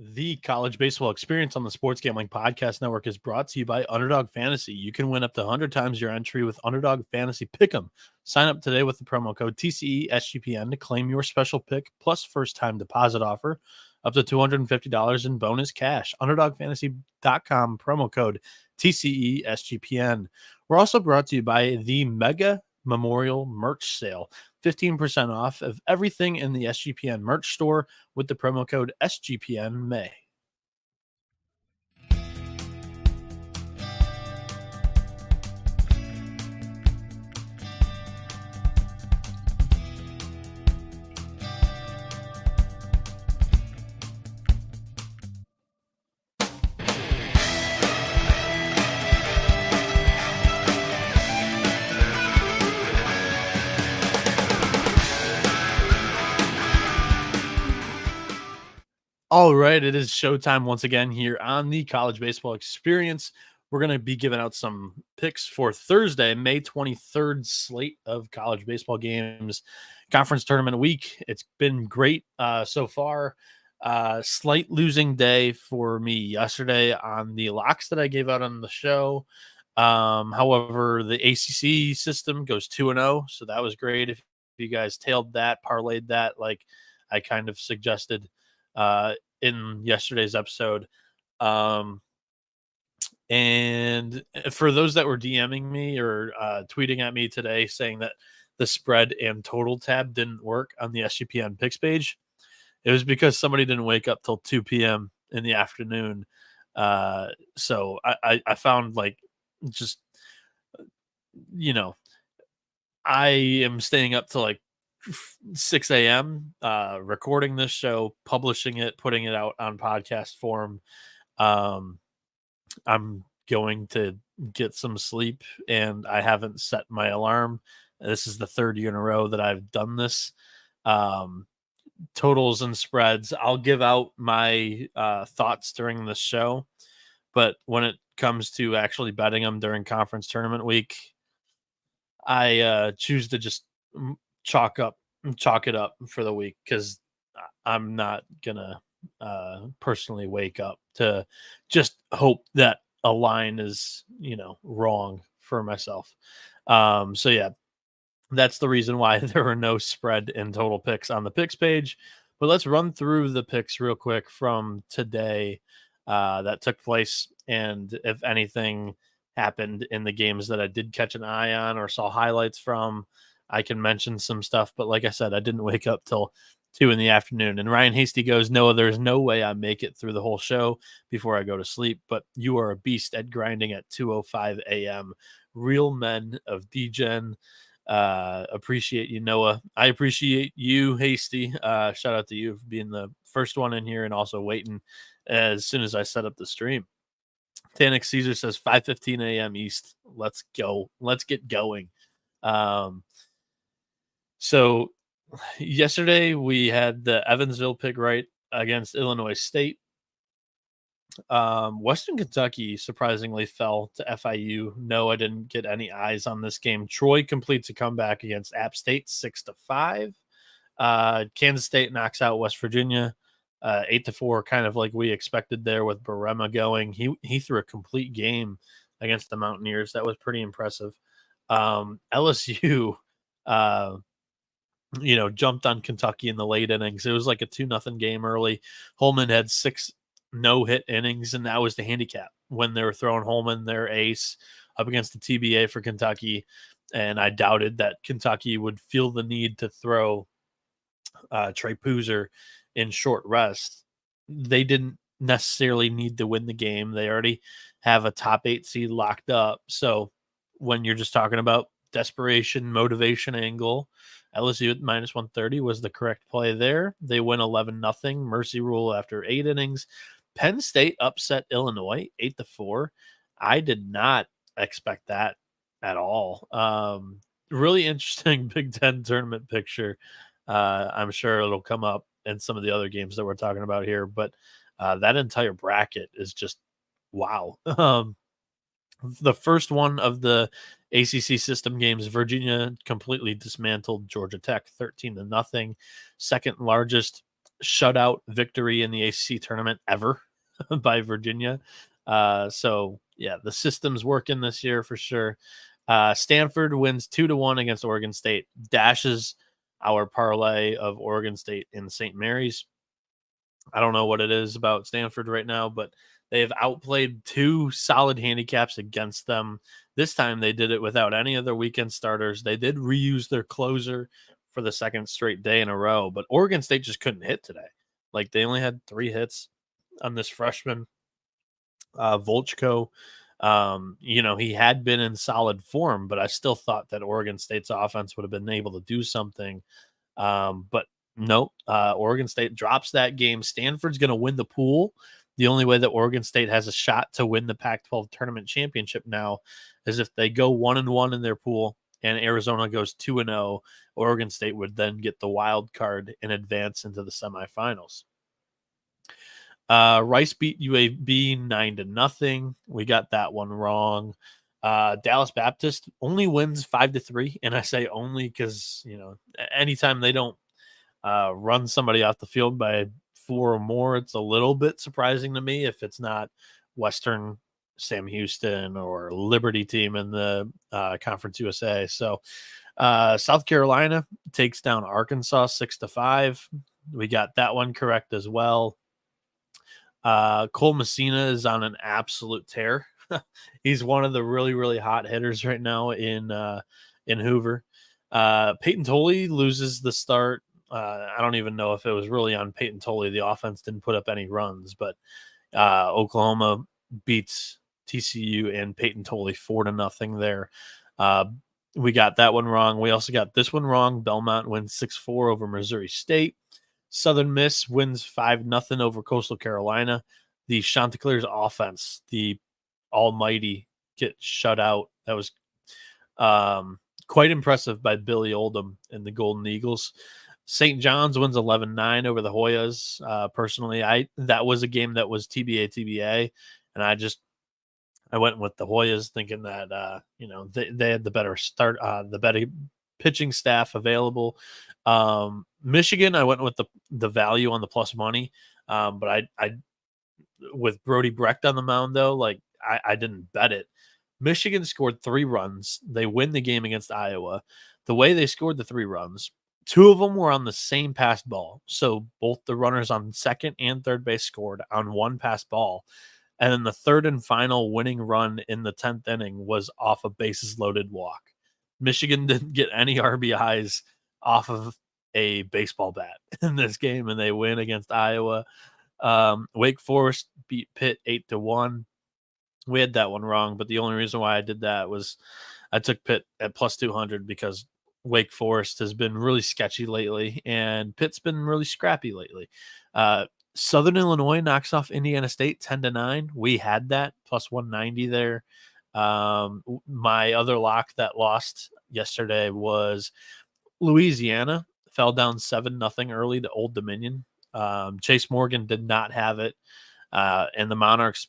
The college baseball experience on the Sports Gambling Podcast Network is brought to you by Underdog Fantasy. You can win up to 100 times your entry with Underdog Fantasy Pick'em. Sign up today with the promo code TCE SGPN to claim your special pick plus first-time deposit offer up to $250 in bonus cash. UnderdogFantasy.com, promo code TCE SGPN. We're also brought to you by the Mega Memorial Merch Sale. 15% off of everything in the SGPN merch store with the promo code SGPNMay. All right, it is showtime once again here on the College Baseball Experience. We're going to be giving out some picks for Thursday, May 23rd slate of college baseball games, conference tournament week. It's been great so far. Slight losing day for me yesterday on the locks that I gave out on the show. However, the ACC system goes 2-0, so that was great. If you guys tailed that, parlayed that, like I kind of suggested in yesterday's episode. And for those that were DMing me or tweeting at me today saying that the spread and total tab didn't work on the SGPN picks page, it was because somebody didn't wake up till 2 p.m. in the afternoon. So I found like just, I am staying up till like 6 a.m. Recording this show, publishing it, putting it out on podcast form. I'm going to get some sleep, and I haven't set my alarm. This is the third year in a row that I've done this. Totals and spreads, I'll give out my thoughts during the show, but when it comes to actually betting them during conference tournament week, I choose to just chalk it up for the week because I'm not gonna personally wake up to just hope that a line is wrong for myself. So yeah, that's the reason why there were no spread and total picks on the picks page. But let's run through the picks real quick from today that took place, and if anything happened in the games that I did catch an eye on or saw highlights from, I can mention some stuff. But like I said, I didn't wake up till 2 in the afternoon. And Ryan Hasty goes, Noah, there's no way I make it through the whole show before I go to sleep, but you are a beast at grinding at 2:05 a.m. Real men of DGen. Appreciate you, Noah. I appreciate you, Hasty. Shout out to you for being the first one in here and also waiting as soon as I set up the stream. Tannic Caesar says 5:15 a.m. East. Let's go. Let's get going. So yesterday we had the Evansville pick right against Illinois State. Western Kentucky surprisingly fell to FIU. No, I didn't get any eyes on this game. Troy completes a comeback against App State 6-5. Kansas State knocks out West Virginia 8-4, kind of like we expected there with Barema going. He threw a complete game against the Mountaineers. That was pretty impressive. LSU jumped on Kentucky in the late innings. It was like a 2-0 game early. Holman had 6 no-hit innings, and that was the handicap when they were throwing Holman, their ace, up against the TBA for Kentucky. And I doubted that Kentucky would feel the need to throw Trey Poozer in short rest. They didn't necessarily need to win the game. They already have a top 8 seed locked up. So when you're just talking about desperation, motivation angle, LSU at -130 was the correct play there. They win 11-0. Mercy rule after 8 innings. Penn State upset Illinois 8-4. I did not expect that at all. Really interesting Big Ten tournament picture. I'm sure it'll come up in some of the other games that we're talking about here, but that entire bracket is just wow. The first one of the ACC system games, Virginia completely dismantled Georgia Tech 13-0. Second largest shutout victory in the ACC tournament ever by Virginia. So yeah, the system's working this year for sure. Stanford wins 2-1 against Oregon State, dashes our parlay of Oregon State and St. Mary's. I don't know what it is about Stanford right now, but they have outplayed 2 solid handicaps against them. This time they did it without any of their weekend starters. They did reuse their closer for the second straight day in a row, but Oregon State just couldn't hit today. Like, they only had 3 hits on this freshman, Volchko. He had been in solid form, but I still thought that Oregon State's offense would have been able to do something. But nope, Oregon State drops that game. Stanford's going to win the pool. The only way that Oregon State has a shot to win the Pac-12 tournament championship now is if they go 1-1 in their pool and Arizona goes 2-0. Oregon State would then get the wild card and advance into the semifinals. Rice beat UAB 9-0. We got that one wrong. Dallas Baptist only wins 5-3, and I say only because anytime they don't run somebody off the field by 4 or more, it's a little bit surprising to me if it's not Western Sam Houston or Liberty team in the Conference USA. So South Carolina takes down Arkansas 6-5. We got that one correct as well. Cole Messina is on an absolute tear. He's one of the really, really hot hitters right now in Hoover. Peyton Tolley loses the start. I don't even know if it was really on Peyton Tolley. The offense didn't put up any runs, but Oklahoma beats TCU and Peyton Tolley 4-0 there. We got that one wrong. We also got this one wrong. Belmont wins 6-4 over Missouri State. Southern Miss wins 5-0 over Coastal Carolina. The Chanticleer's offense, the almighty, get shut out. That was quite impressive by Billy Oldham and the Golden Eagles. St. John's wins 11-9 over the Hoyas. Personally, that was a game that was TBA, and I went with the Hoyas thinking that they had the better start, the better pitching staff available. Michigan, I went with the value on the plus money, but I with Brody Brecht on the mound though, like I didn't bet it. Michigan scored 3 runs. They win the game against Iowa. The way they scored the 3 runs, 2 of them were on the same passed ball. So both the runners on second and third base scored on one passed ball. And then the third and final winning run in the 10th inning was off a bases loaded walk. Michigan didn't get any RBIs off of a baseball bat in this game, and they win against Iowa. Wake Forest beat Pitt 8-1. We had that one wrong, but the only reason why I did that was I took Pitt at plus 200 because Wake Forest has been really sketchy lately, and Pitt's been really scrappy lately. Southern Illinois knocks off Indiana State 10-9. We had that plus 190 there. My other lock that lost yesterday was Louisiana fell down 7-0 early to Old Dominion. Chase Morgan did not have it, and the Monarchs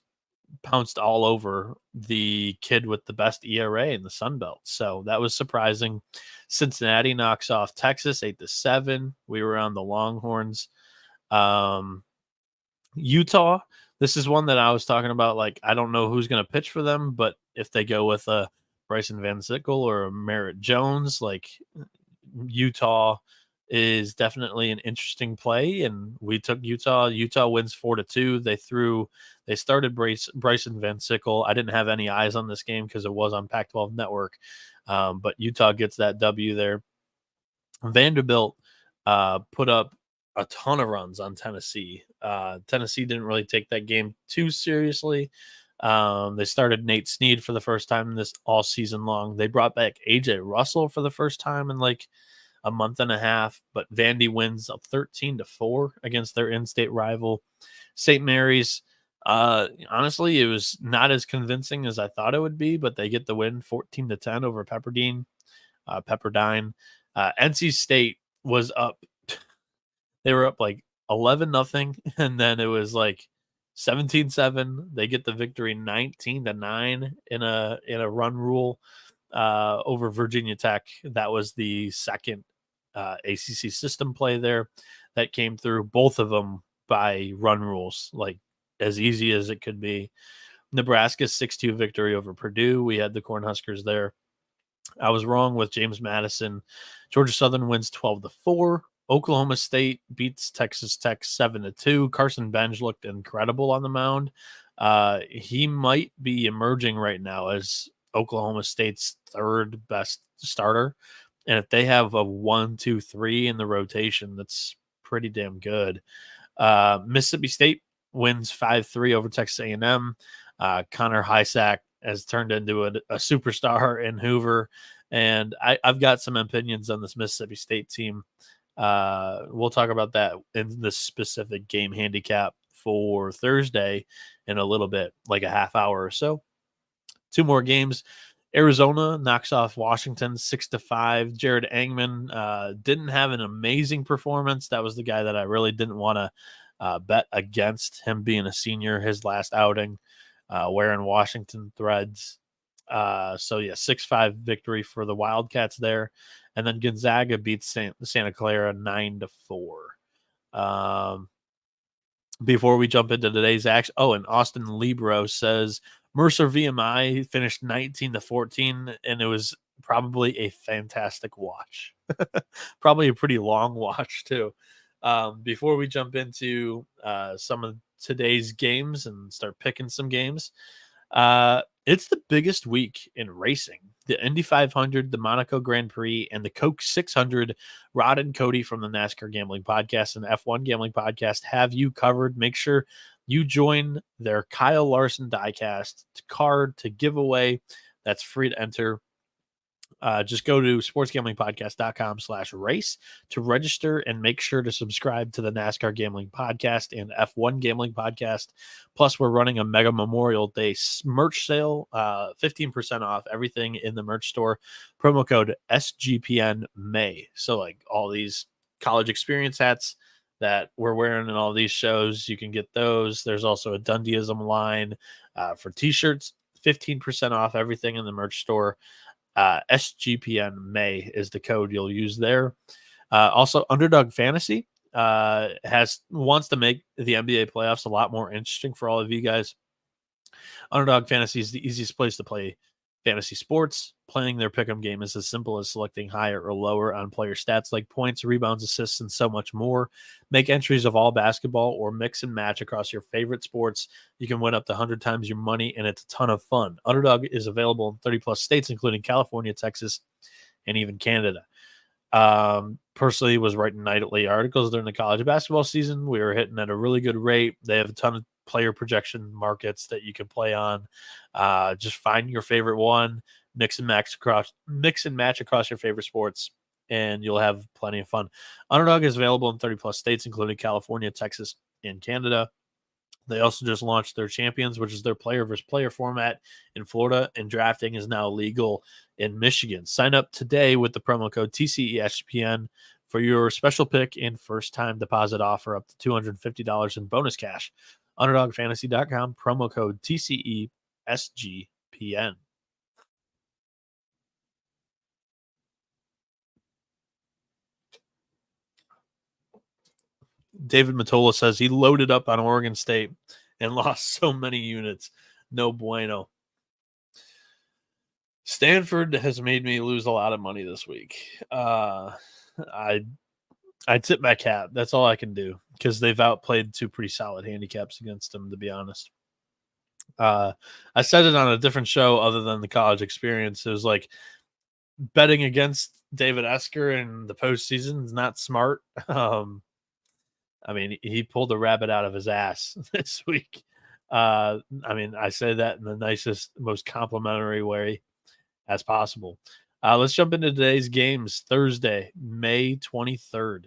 pounced all over the kid with the best ERA in the Sun Belt. So that was surprising. Cincinnati knocks off Texas 8-7. We were on the Longhorns. Utah, this is one that I was talking about. Like, I don't know who's going to pitch for them, but if they go with a Bryson Van Sickle or a Merritt Jones, like, Utah is definitely an interesting play, and we took Utah. Utah wins 4-2. They started Bryson Van Sickle. I didn't have any eyes on this game because it was on Pac-12 Network, but Utah gets that W there. Vanderbilt put up a ton of runs on Tennessee. Tennessee didn't really take that game too seriously. They started Nate Snead for the first time this all season long. They brought back AJ Russell for the first time in like a month and a half, but Vandy wins 13-4 against their in-state rival, St. Mary's. Honestly, it was not as convincing as I thought it would be, but they get the win 14-10 over Pepperdine. NC State was up. They were up like 11-0, and then it was like 17-7. They get the victory 19-9 in a run rule over Virginia Tech. That was the second ACC system play there. that came through, both of them by run rules, like as easy as it could be. Nebraska's 6-2 victory over Purdue. We had the Cornhuskers there. I was wrong with James Madison. Georgia Southern wins 12-4. Oklahoma State beats Texas Tech 7-2. Carson Benj looked incredible on the mound. He might be emerging right now as Oklahoma State's third best starter. And if they have a 1-2-3 in the rotation, that's pretty damn good. Mississippi State wins 5-3 over Texas A&M. Connor Hysack has turned into a superstar in Hoover. And I've got some opinions on this Mississippi State team. We'll talk about that in the specific game handicap for Thursday in a little bit, like a half hour or so. Two more games. Arizona knocks off Washington 6-5. Jared Angman didn't have an amazing performance. That was the guy that I really didn't want to bet against, him being a senior, his last outing, wearing Washington threads. So, yeah, 6-5 victory for the Wildcats there. And then Gonzaga beats Santa Clara 9-4. Before we jump into today's action, and Austin Libro says Mercer VMI finished 19-14, and it was probably a fantastic watch. Probably a pretty long watch, too. Before we jump into some of today's games and start picking some games, it's the biggest week in racing. The Indy 500, the Monaco Grand Prix, and the Coke 600. Rod and Cody from the NASCAR Gambling Podcast and F1 Gambling Podcast have you covered. Make sure you join their Kyle Larson diecast card to give away. That's free to enter. Just go to sportsgamblingpodcast.com/race to register and make sure to subscribe to the NASCAR Gambling Podcast and F1 Gambling Podcast. Plus, we're running a Mega Memorial Day merch sale, 15% off everything in the merch store. Promo code SGPN May. So, like all these college experience hats that we're wearing in all these shows, you can get those. There's also a Dundeeism line for t-shirts, 15% off everything in the merch store. SGPN May is the code you'll use there. Also, Underdog Fantasy wants to make the NBA playoffs a lot more interesting for all of you guys. Underdog Fantasy is the easiest place to play fantasy sports. Playing their pick'em game is as simple as selecting higher or lower on player stats like points, rebounds, assists, and so much more. Make entries of all basketball or mix and match across your favorite sports. You can win up to 100 times your money, and it's a ton of fun. Underdog is available in 30-plus states, including California, Texas, and even Canada. Personally was writing nightly articles during the college basketball season. We were hitting at a really good rate. They have a ton of player projection markets that you can play on. Just find your favorite one, mix and match across your favorite sports, and you'll have plenty of fun. Underdog is available in 30-plus states, including California, Texas, and Canada. They also just launched their Champions, which is their player versus player format in Florida, and drafting is now legal in Michigan. Sign up today with the promo code TCE for your special pick and first-time deposit offer up to $250 in bonus cash. UnderdogFantasy.com, promo code TCESGPN. David Matola says he loaded up on Oregon State and lost so many units. No bueno. Stanford has made me lose a lot of money this week. I tip my cap. That's all I can do because they've outplayed two pretty solid handicaps against them, to be honest. I said it on a different show other than the college experience. It was like betting against David Esker in the postseason is not smart. I mean, he pulled the rabbit out of his ass this week. I mean, I say that in the nicest, most complimentary way as possible. Let's jump into today's games. Thursday, May 23rd.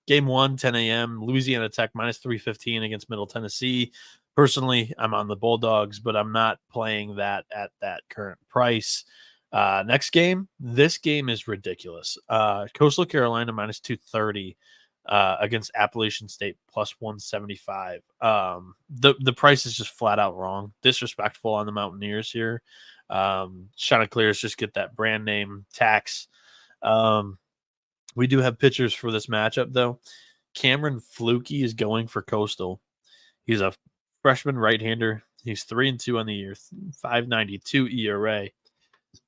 Game 1, 10 a.m., Louisiana Tech minus 315 against Middle Tennessee. Personally, I'm on the Bulldogs, but I'm not playing that at that current price. Next game, this game is ridiculous. Coastal Carolina minus 230 against Appalachian State plus 175. The price is just flat out wrong. Disrespectful on the Mountaineers here. Chanticleers just get that brand name tax. We do have pitchers for this matchup, though. Cameron Flukie is going for Coastal. He's a freshman right-hander. He's 3-2 on the year, 5.92 ERA,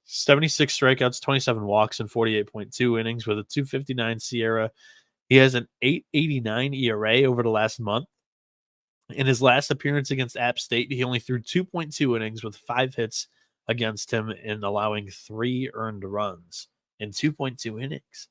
76 strikeouts, 27 walks, and 48.2 innings with a 2.59 SIERA. He has an 8.89 ERA over the last month. In his last appearance against App State, he only threw 2.2 innings with 5 hits against him and allowing 3 earned runs in 2.2 innings.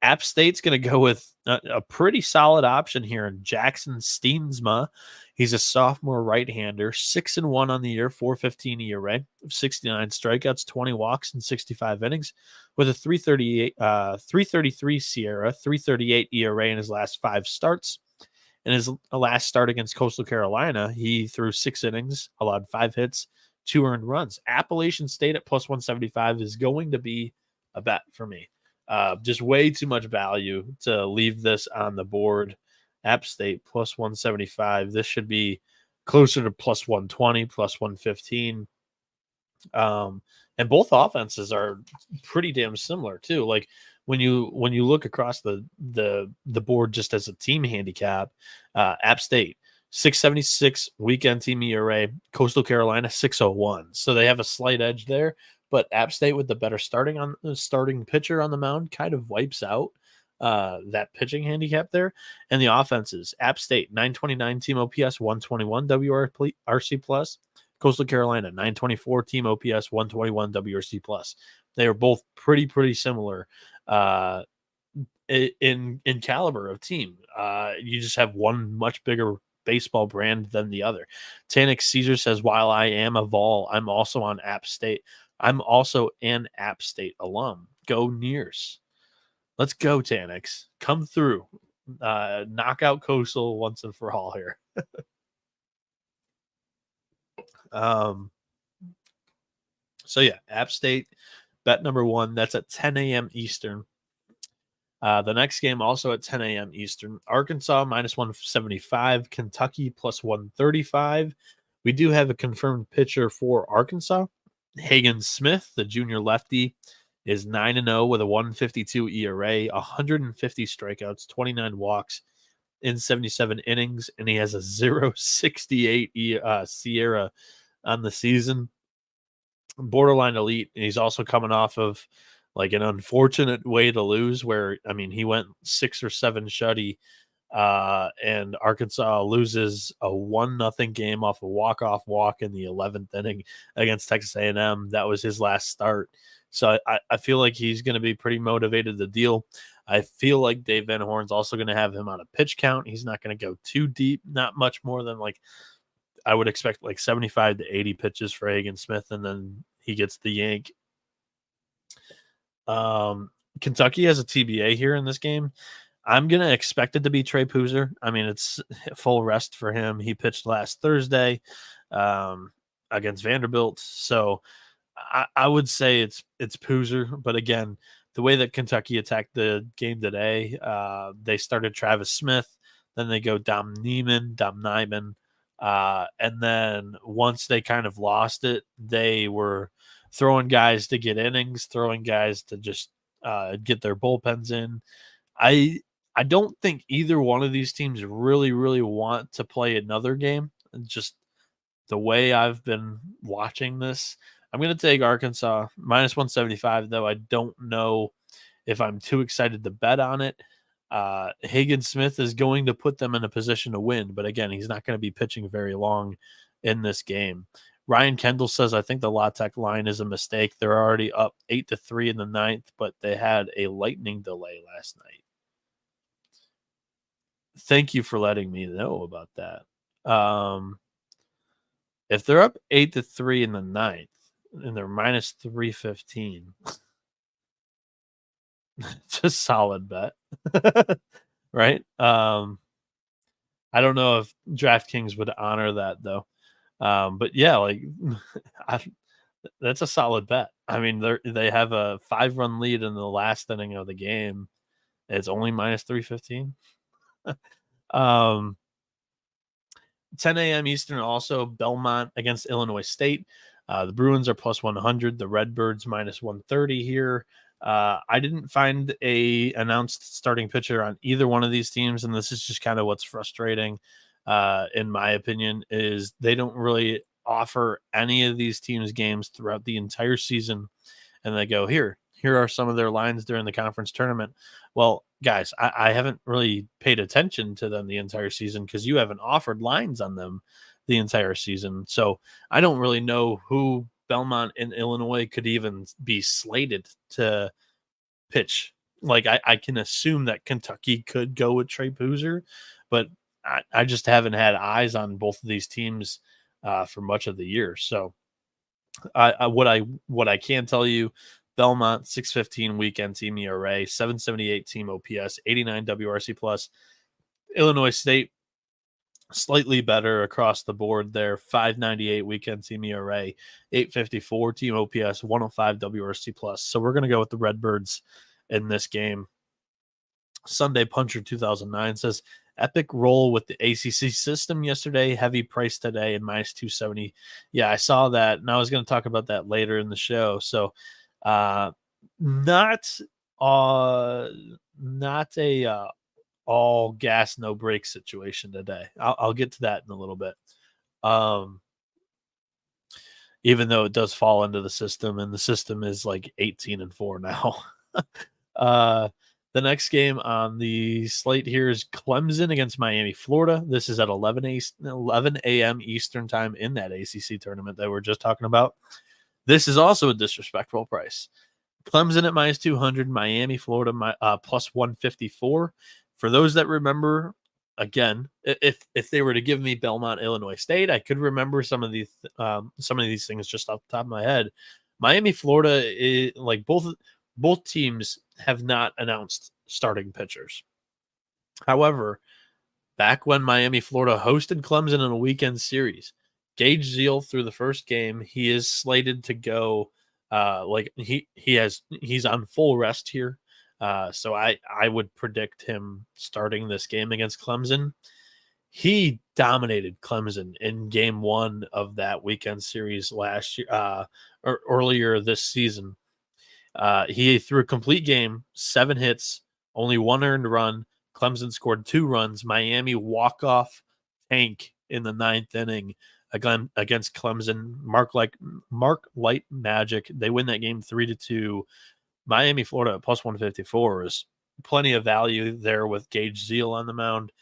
App State's going to go with a pretty solid option here in Jackson Steensma. He's a sophomore right-hander, 6-1 on the year, 4.15 ERA, 69 strikeouts, 20 walks, and 65 innings, with a 3.33 SIERA, 3.38 ERA in his last 5 starts. In his last start against Coastal Carolina, he threw 6 innings, allowed 5 hits, 2 earned runs. Appalachian State at plus 175 is going to be a bet for me. Just way too much value to leave this on the board. App State plus 175. This should be closer to plus 120, plus 115. And both offenses are pretty damn similar too. Like when you look across the board just as a team handicap, App State 6.76 weekend team ERA, Coastal Carolina 6.01. So they have a slight edge there. But App State with the better starting pitcher on the mound kind of wipes out that pitching handicap there. And the offenses, App State 929 team OPS, 121 WRC plus. Coastal Carolina 924 team OPS, 121 WRC plus. They are both pretty similar in caliber of team. You just have one much bigger baseball brand than the other. Tannic Caesar says, while I am a Vol, I'm also on App State. I'm also an App State alum. Go Nears. Let's go, Tanix. Come through. Knock out Coastal once and for all here. So, yeah, App State, bet number 1. That's at 10 a.m. Eastern. The next game also at 10 a.m. Eastern. Arkansas minus 175. Kentucky plus 135. We do have a confirmed pitcher for Arkansas. Hagen Smith, the junior lefty, is 9-0 with a 1.52 ERA, 150 strikeouts, 29 walks in 77 innings, and he has a 0.68 SIERA on the season. Borderline elite, and he's also coming off of like an unfortunate way to lose where, I mean, he went 6 or 7 shutty, and Arkansas loses a 1-0 game off a walk-off walk in the 11th inning against Texas A&M. That was his last start. So I feel like he's going to be pretty motivated to deal. I feel like Dave Van Horn's also going to have him on a pitch count. He's not going to go too deep, not much more than like I would expect like 75 to 80 pitches for Hagen Smith, and then he gets the yank. Kentucky has a TBA here in this game. I'm going to expect it to be Trey Poozer. I mean, it's full rest for him. He pitched last Thursday against Vanderbilt. So I would say it's Poozer. But again, the way that Kentucky attacked the game today, they started Travis Smith. Then they go Dom Nyman. And then once they kind of lost it, they were throwing guys to get innings, throwing guys to just get their bullpens in. I don't think either one of these teams really want to play another game. Just the way I've been watching this, I'm going to take Arkansas minus 175, though I don't know if I'm too excited to bet on it. Hagen Smith is going to put them in a position to win, but again, he's not going to be pitching very long in this game. Ryan Kendall says, I think the La Tech line is a mistake. They're already up 8-3 in the 9th, but they had a lightning delay last night. Thank you for letting me know about that. If they're up 8-3 in the 9th and they're minus 315, it's a solid bet, right? I don't know if DraftKings would honor that though. But yeah, like that's a solid bet. I mean, they have a 5-run lead in the last inning of the game. It's only minus 315. 10 a.m. Eastern, also Belmont against Illinois State. The Bruins are plus 100. The Redbirds minus 130 here. I didn't find a announced starting pitcher on either one of these teams, and this is just kind of what's frustrating, in my opinion, is they don't really offer any of these teams games throughout the entire season, and they go, here are some of their lines during the conference tournament. Well, guys, I haven't really paid attention to them the entire season because you haven't offered lines on them the entire season. So I don't really know who Belmont and Illinois could even be slated to pitch. Like I can assume that Kentucky could go with Trey Boozer, but I just haven't had eyes on both of these teams for much of the year. So what I can tell you, Belmont 615 weekend team ERA, 778 team OPS, 89 WRC plus. Illinois State slightly better across the board there, 598 weekend team ERA, 854 team OPS, 105 WRC plus. So we're gonna go with the Redbirds in this game. Sunday Puncher 2009 says epic roll with the ACC system yesterday, heavy price today, and minus 270. Yeah, I saw that, and I was going to talk about that later in the show. So, not a all gas no brake situation today. I'll get to that in a little bit. Even though it does fall into the system, and the system is like 18-4 now. The next game on the slate here is Clemson against Miami, Florida. This is at 11 a.m. Eastern time in that ACC tournament that we're just talking about. This is also a disrespectful price. Clemson at minus 200, Miami, Florida plus 154. For those that remember, again, if they were to give me Belmont, Illinois State, I could remember some of these things just off the top of my head. Miami, Florida, is, like both teams have not announced starting pitchers. However, back when Miami, Florida hosted Clemson in a weekend series, Gage Zeal through the first game, he is slated to go. He's on full rest here. So I would predict him starting this game against Clemson. He dominated Clemson in game one of that weekend series last year, or earlier this season. He threw a complete game, 7 hits, only 1 earned run. Clemson scored 2 runs. Miami walk-off tank in the 9th inning against Clemson. Mark Light Magic. They win that game 3-2. Miami, Florida at plus 154 is plenty of value there with Gage Zeal on the mound.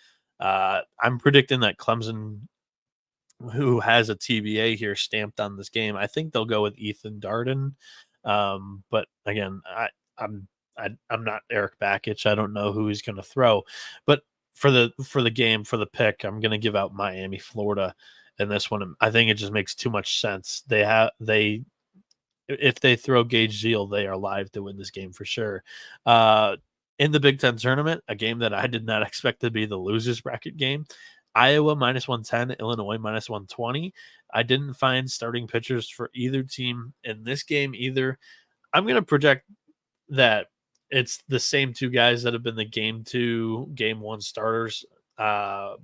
I'm predicting that Clemson, who has a TBA here stamped on this game, I think they'll go with Ethan Darden. But again, I'm not Eric Bakich. I don't know who he's going to throw, but for the game, for the pick, I'm going to give out Miami, Florida in this one. I think it just makes too much sense. If they throw Gage Zeal, they are live to win this game for sure. In the Big Ten tournament, a game that I did not expect to be the losers bracket game, Iowa minus 110, Illinois minus 120. I didn't find starting pitchers for either team in this game either. I'm going to project that it's the same 2 guys that have been the game 2, game 1 starters. Either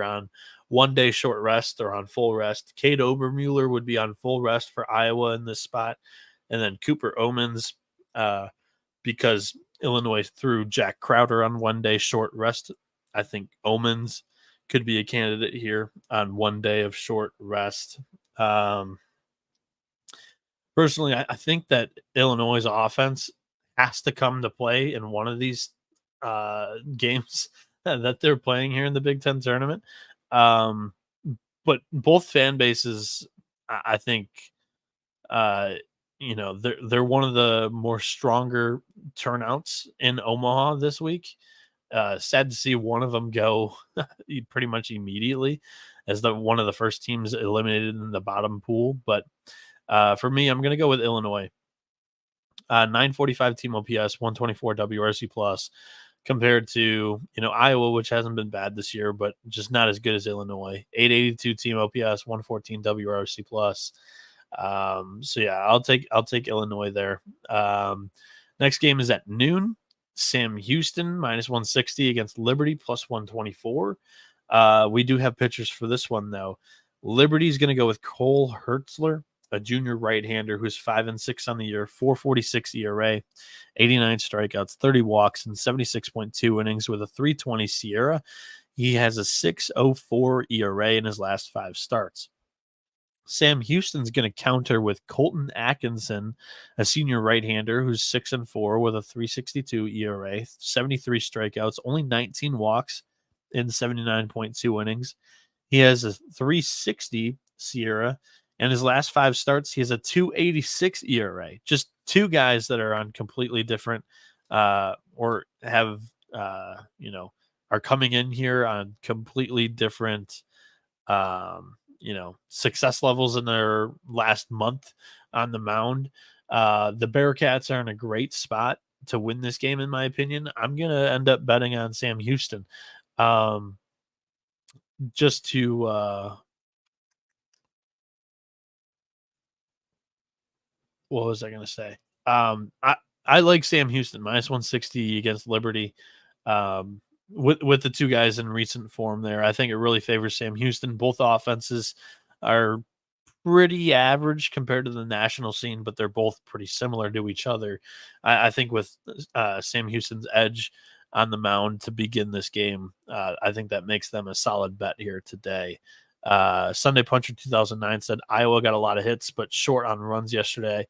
on 1 day short rest or on full rest. Cade Obermueller would be on full rest for Iowa in this spot, and then Cooper Omens, because Illinois threw Jack Crowder on 1 day short rest. I think Omens could be a candidate here on 1 day of short rest. Personally, I think that Illinois' offense has to come to play in one of these games that they're playing here in the Big Ten tournament. But both fan bases, I think, they're one of the more stronger turnouts in Omaha this week. Sad to see one of them go pretty much immediately as one of the first teams eliminated in the bottom pool. But for me, I'm going to go with Illinois. 945 team OPS, 124 WRC plus, compared to Iowa, which hasn't been bad this year, but just not as good as Illinois. 882 team OPS, 114 WRC plus. So yeah, I'll take Illinois there. Next game is at noon. Sam Houston minus 160 against Liberty plus 124. We do have pitchers for this one though. Liberty's going to go with Cole Hertzler a junior right-hander who's 5-6 on the year, 4.46 ERA, 89 strikeouts, 30 walks, and 76.2 innings with a 3.20 SIERA. He has a 6.04 ERA in his last 5 starts. Sam Houston's going to counter with Colton Atkinson, a senior right-hander who's 6-4 with a 3.62 ERA, 73 strikeouts, only 19 walks in 79.2 innings. He has a 3.60 SIERA, and his last 5 starts, he has a 2.86 ERA. Just two guys that are on completely different, or have, are coming in here on completely different, success levels in their last month on the mound. The Bearcats are in a great spot to win this game, in my opinion. I'm going to end up betting on Sam Houston. Just to, what was I going to say? I like Sam Houston minus 160 against Liberty. With the two guys in recent form there, I think it really favors Sam Houston. Both offenses are pretty average compared to the national scene, but they're both pretty similar to each other. I think with Sam Houston's edge on the mound to begin this game, I think that makes them a solid bet here today. Sunday Puncher 2009 said Iowa got a lot of hits, but short on runs yesterday.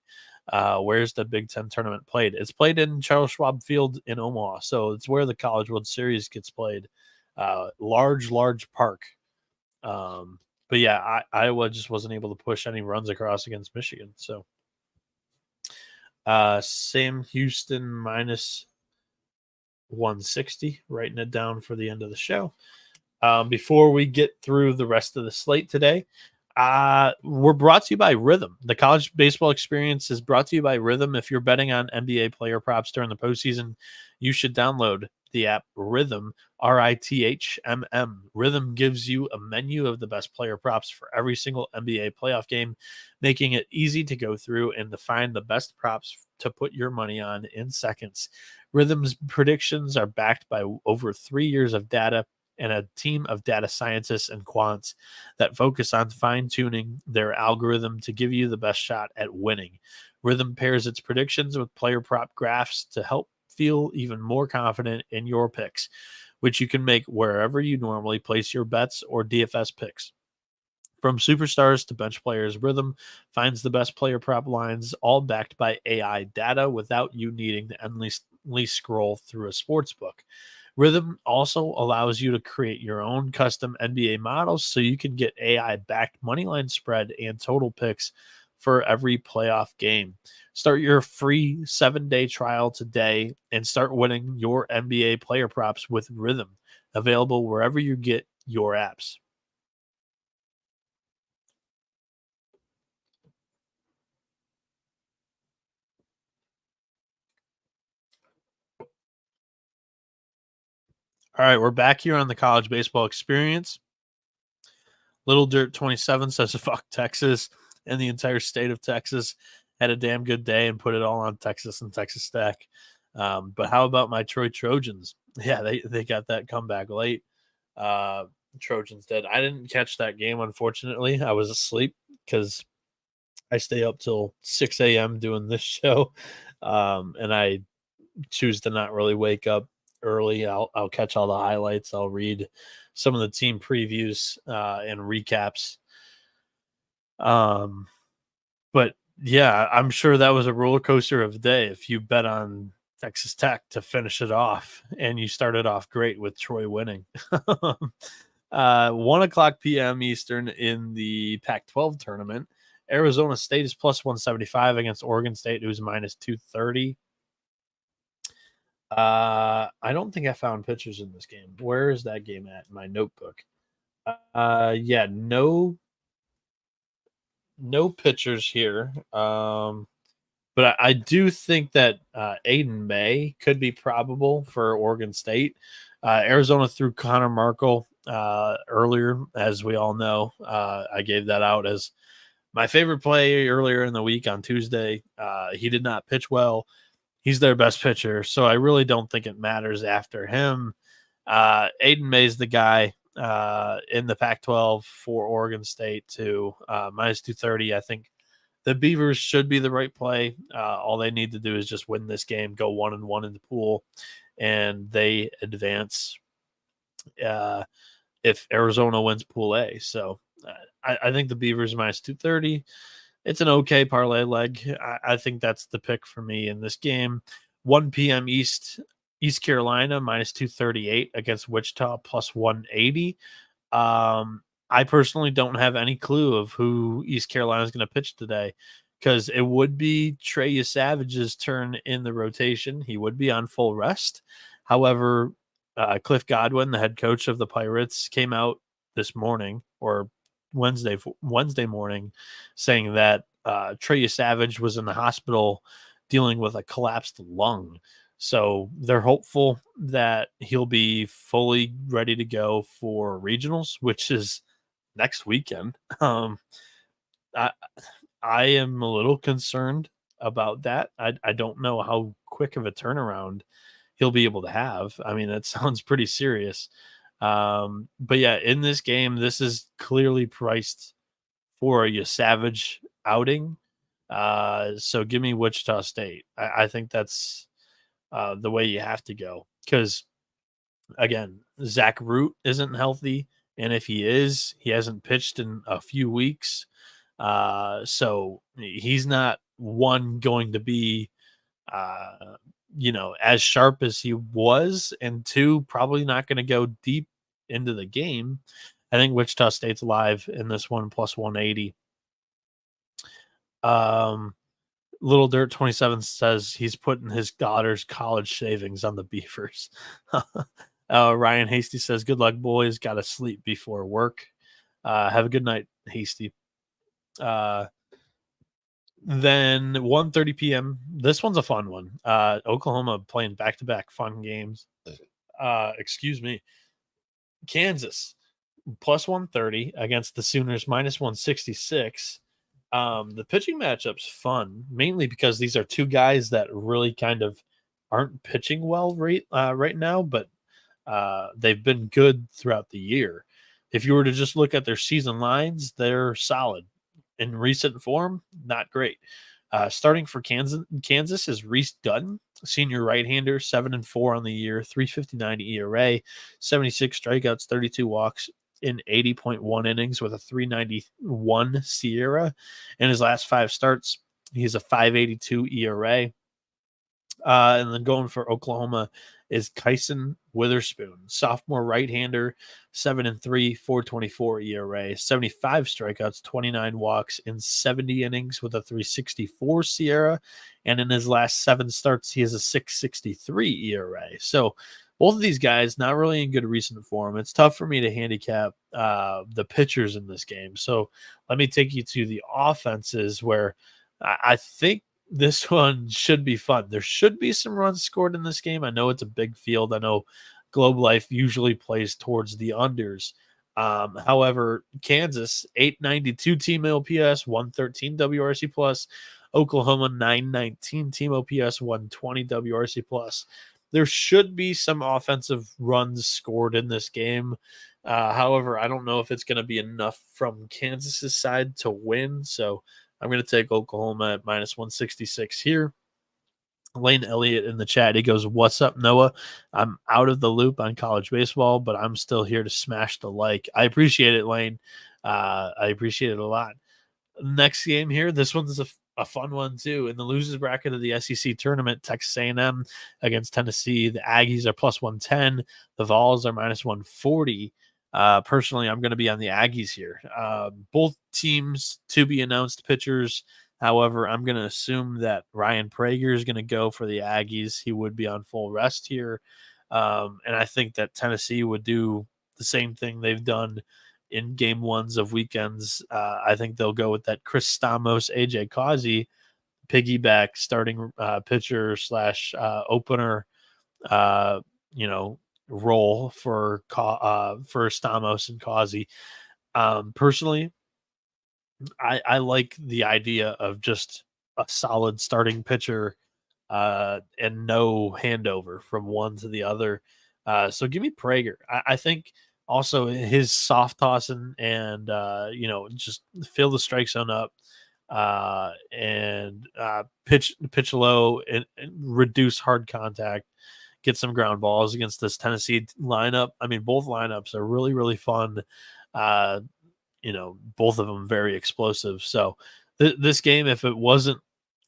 Where's the Big Ten tournament played? It's played in Charles Schwab Field in Omaha, so it's where the College World Series gets played. Large park. But yeah, Iowa just wasn't able to push any runs across against Michigan. So Sam Houston minus 160, writing it down for the end of the show. Before we get through the rest of the slate today, we're brought to you by Rhythm. The college baseball experience is brought to you by Rhythm. If you're betting on NBA player props during the postseason, you should download the app Rhythm, RITHMM. Rhythm gives you a menu of the best player props for every single NBA playoff game, making it easy to go through and to find the best props to put your money on in seconds. Rhythm's predictions are backed by over 3 years of data and a team of data scientists and quants that focus on fine-tuning their algorithm to give you the best shot at winning. Rhythm pairs its predictions with player prop graphs to help feel even more confident in your picks, which you can make wherever you normally place your bets or DFS picks. From superstars to bench players, Rhythm finds the best player prop lines, all backed by AI data without you needing to endlessly scroll through a sports book. Rhythm also allows you to create your own custom NBA models so you can get AI-backed moneyline spread and total picks for every playoff game. Start your free 7-day trial today and start winning your NBA player props with Rhythm, available wherever you get your apps. All right, we're back here on the college baseball experience. Little Dirt 27 says, fuck Texas and the entire state of Texas. Had a damn good day and put it all on Texas and Texas Tech. But how about my Troy Trojans? Yeah, they got that comeback late. Trojans did. I didn't catch that game, unfortunately. I was asleep because I stay up till 6 a.m. doing this show. And I choose to not really wake up early. I'll catch all the highlights. I'll read some of the team previews and recaps. But yeah, I'm sure that was a roller coaster of a day if you bet on Texas Tech to finish it off and you started off great with Troy winning. 1:00 p.m. Eastern in the Pac-12 tournament. Arizona State is plus 175 against Oregon State, who's minus 230. I don't think I found pictures in this game. Where is that game at in my notebook? Yeah, no pictures here. But I do think that Aiden May could be probable for Oregon State. Arizona threw Connor Markle earlier, as we all know. I gave that out as my favorite play earlier in the week on Tuesday. He did not pitch well. He's their best pitcher, so I really don't think it matters after him. Aiden May's the guy in the Pac-12 for Oregon State to minus 230. I think the Beavers should be the right play. All they need to do is just win this game, go 1-1 in the pool, and they advance if Arizona wins Pool A. So I think the Beavers minus 230. It's an okay parlay leg. I think that's the pick for me in this game. 1 p.m. East Carolina minus 238 against Wichita plus 180. I personally don't have any clue of who East Carolina is going to pitch today because it would be Trey Savage's turn in the rotation. He would be on full rest. However, Cliff Godwin, the head coach of the Pirates, came out this morning or Wednesday morning saying that Trey Savage was in the hospital dealing with a collapsed lung. So they're hopeful that he'll be fully ready to go for regionals, which is next weekend. I am a little concerned about that. I don't know how quick of a turnaround he'll be able to have. I mean, that sounds pretty serious. But yeah, in this game, this is clearly priced for a Savage outing. So give me Wichita State. I think that's the way you have to go because, again, Zach Root isn't healthy. And if he is, he hasn't pitched in a few weeks. So he's not going to be, as sharp as he was, and two, probably not going to go deep into the game. I think Wichita State's live in this one plus 180. Little Dirt 27 says he's putting his daughter's college savings on the Beavers. Ryan Hasty says, good luck, boys. Got to sleep before work. Have a good night, Hasty. Then 1:30 p.m. This one's a fun one. Oklahoma playing back-to-back fun games. Excuse me. Kansas plus 130 against the Sooners minus 166. The pitching matchup's fun, mainly because these are two guys that really kind of aren't pitching well right now, but they've been good throughout the year. If you were to just look at their season lines, they're solid. In recent form, not great. Starting for Kansas is Reese Dutton, senior right-hander, 7-4 on the year, 3.59 ERA, 76 strikeouts, 32 walks in 80.1 innings with a 3.91 SIERA. In his last 5 starts, he's a 5.82 ERA. And then going for Oklahoma is Kyson Witherspoon, sophomore right-hander, 7-3, 4.24 ERA, 75 strikeouts, 29 walks in 70 innings with a 3.64 SIERA. And in his last 7 starts, he has a 6.63 ERA. So both of these guys not really in good recent form. It's tough for me to handicap the pitchers in this game. So let me take you to the offenses where I think this one should be fun. There should be some runs scored in this game. I know it's a big field. I know Globe Life usually plays towards the unders. However, Kansas, 892 team OPS, 113 WRC plus. Oklahoma, 919 team OPS, 120 WRC plus. There should be some offensive runs scored in this game. However, I don't know if it's going to be enough from Kansas's side to win. So I'm going to take Oklahoma at minus 166 here. Lane Elliott in the chat, he goes, what's up, Noah? I'm out of the loop on college baseball, but I'm still here to smash the like. I appreciate it, Lane. I appreciate it a lot. Next game here, this one's a fun one too. In the losers bracket of the SEC tournament, Texas A&M against Tennessee. The Aggies are plus 110. The Vols are minus 140. Personally, I'm going to be on the Aggies here. Both teams to be announced pitchers. However, I'm going to assume that Ryan Prager is going to go for the Aggies. He would be on full rest here. And I think that Tennessee would do the same thing they've done in game ones of weekends. I think they'll go with that Chris Stamos, AJ Causey piggyback starting pitcher / opener, role for Stamos and Causey. Personally, I like the idea of just a solid starting pitcher and no handover from one to the other. So give me Prager. I think also his soft tossing and just fill the strike zone up. and pitch low and reduce hard contact, get some ground balls against this Tennessee lineup. I mean, both lineups are really, really fun. Uh, both of them very explosive. So this game, if it wasn't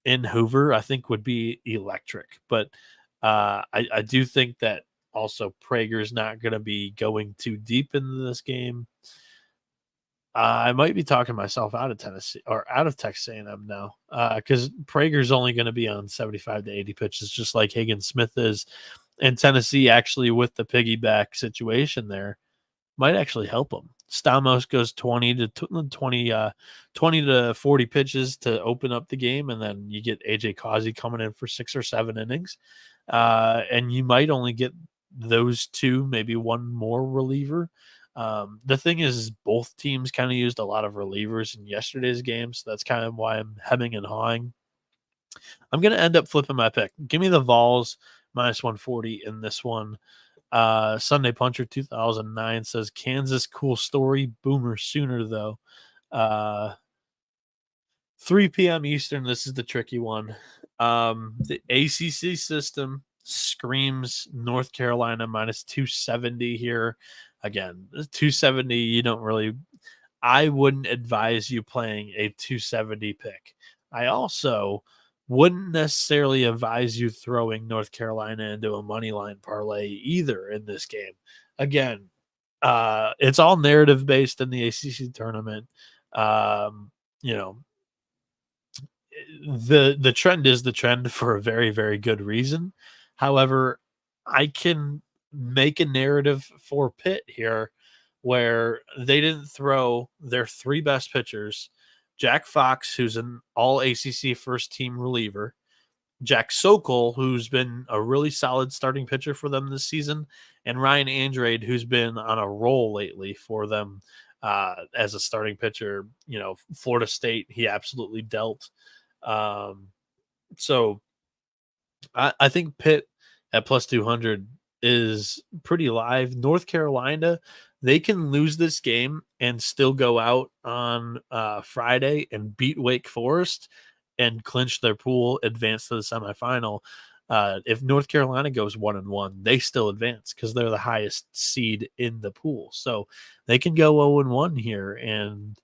in Hoover, I think would be electric. But I do think that also Prager's not going to be going too deep into this game. I might be talking myself out of Tennessee or out of Texas A&M now, because Prager's only going to be on 75 to 80 pitches, just like Higgins Smith is. And Tennessee, actually, with the piggyback situation there, might actually help them. Stamos goes 20 to 40 pitches to open up the game, and then you get AJ Causey coming in for 6 or 7 innings. And you might only get those two, maybe one more reliever. The thing is both teams kind of used a lot of relievers in yesterday's game, so that's kind of why I'm hemming and hawing. I'm going to end up flipping my pick. Give me the Vols minus 140 in this one. Sunday Puncher 2009 says Kansas cool story, Boomer sooner though. 3 p.m. Eastern. This is the tricky one. The ACC system screams North Carolina minus 270 here. Again, 270, you don't really, I wouldn't advise you playing a 270 pick. I also wouldn't necessarily advise you throwing North Carolina into a money line parlay either in this game. Again, it's all narrative based in the ACC tournament. The trend is the trend for a very, very good reason. However, I can make a narrative for Pitt here where they didn't throw their 3 best pitchers, Jack Fox, who's an all ACC first team reliever, Jack Sokol, who's been a really solid starting pitcher for them this season, and Ryan Andrade, who's been on a roll lately for them as a starting pitcher. Florida State, he absolutely dealt. So I think Pitt at plus 200 is pretty live. North Carolina, they can lose this game and still go out on Friday and beat Wake Forest and clinch their pool, advance to the semifinal. If North Carolina goes 1-1, they still advance because they're the highest seed in the pool. So they can go 0-1 here and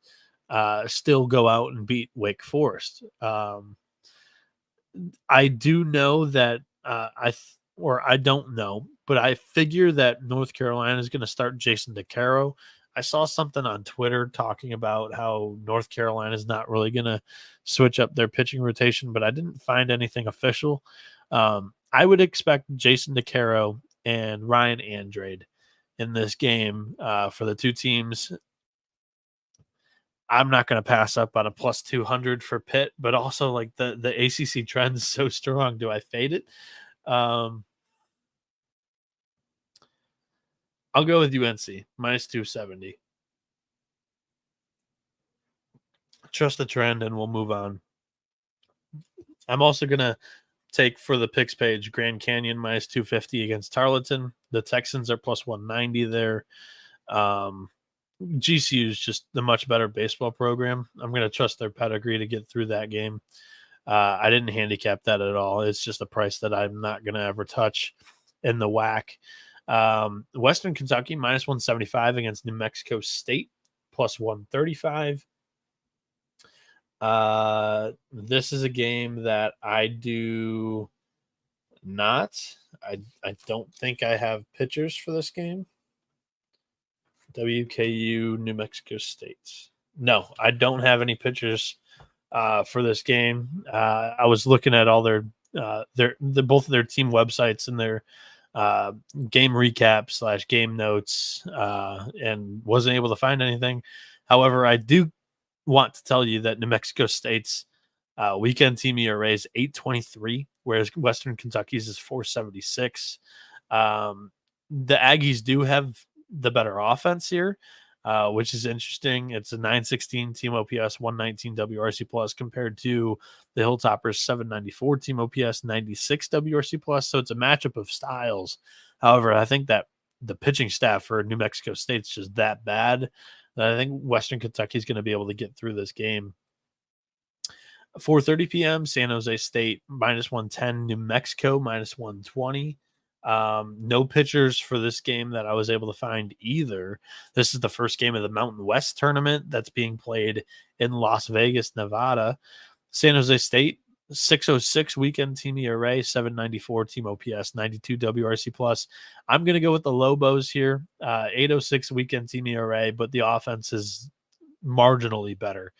still go out and beat Wake Forest. I do know that I don't know, but I figure that North Carolina is going to start Jason DeCaro. I saw something on Twitter talking about how North Carolina is not really going to switch up their pitching rotation, but I didn't find anything official. I would expect Jason DeCaro and Ryan Andrade in this game for the two teams. I'm not going to pass up on a plus 200 for Pitt, but also like the ACC trend is so strong. Do I fade it? I'll go with UNC minus 270. Trust the trend and we'll move on. I'm also going to take for the picks page Grand Canyon minus 250 against Tarleton. The Texans are plus 190 there. GCU is just the much better baseball program. I'm going to trust their pedigree to get through that game. I didn't handicap that at all. It's just a price that I'm not going to ever touch in the WAC. Western Kentucky minus 175 against New Mexico State plus 135. This is a game that I do not. I don't think I have pitchers for this game. WKU, New Mexico State. No, I don't have any pitchers for this game. I was looking at all their both of their team websites and their game recap / game notes and wasn't able to find anything. However, I do want to tell you that New Mexico State's weekend team ERA is 8.23, whereas Western Kentucky's is 4.76. The Aggies do have the better offense here, which is interesting. It's a 916 team OPS, 119 WRC plus compared to the Hilltoppers 794 team OPS, 96 WRC plus. So it's a matchup of styles. However, I think that the pitching staff for New Mexico State's just that bad that I think Western Kentucky is going to be able to get through this game. 4:30 p.m. San Jose State -110, New Mexico -120. No pitchers for this game that I was able to find either. This is the first game of the Mountain West tournament that's being played in Las Vegas, Nevada. San Jose State 606 weekend team ERA, 794 team OPS, 92 WRC plus. I'm going to go with the Lobos here. 806 weekend team ERA, but the offense is marginally better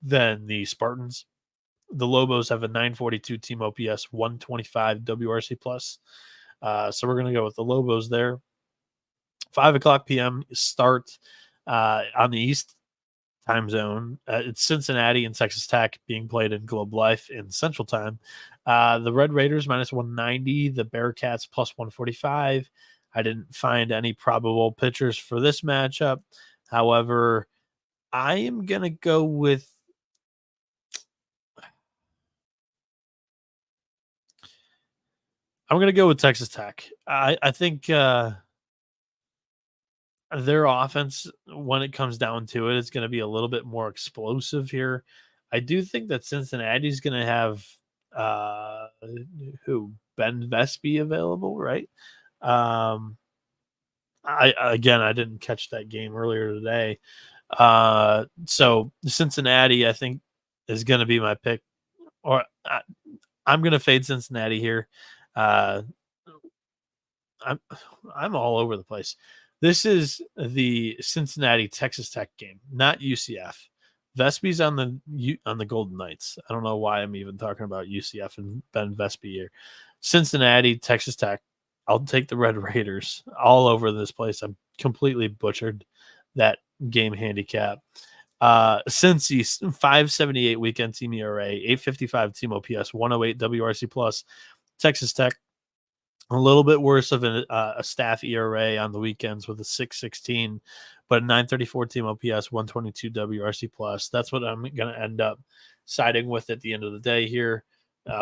than the Spartans. The Lobos have a 942 team OPS, 125 WRC plus. So we're going to go with the Lobos there. 5:00 p.m. start on the East time zone. It's Cincinnati and Texas Tech being played in Globe Life in Central Time. The Red Raiders -190, the Bearcats +145. I didn't find any probable pitchers for this matchup. However, I am going to go with Texas Tech. I think their offense, when it comes down to it, is going to be a little bit more explosive here. I do think that Cincinnati's going to have Ben Vespi available, right? I didn't catch that game earlier today. So Cincinnati, I think, is going to be my pick, or I'm going to fade Cincinnati here. I'm all over the place. This is the Cincinnati Texas Tech game, not UCF. Vespi's on the Golden Knights. I don't know why I'm even talking about UCF and Ben Vespi here. Cincinnati Texas Tech. I'll take the Red Raiders all over this place. I'm completely butchered that game handicap. Cincy 578 weekend team ERA, 855 team OPS, 108 WRC plus. Texas Tech, a little bit worse of a staff ERA on the weekends with a 616, but 934 team OPS, 122 WRC plus. That's what I'm going to end up siding with at the end of the day here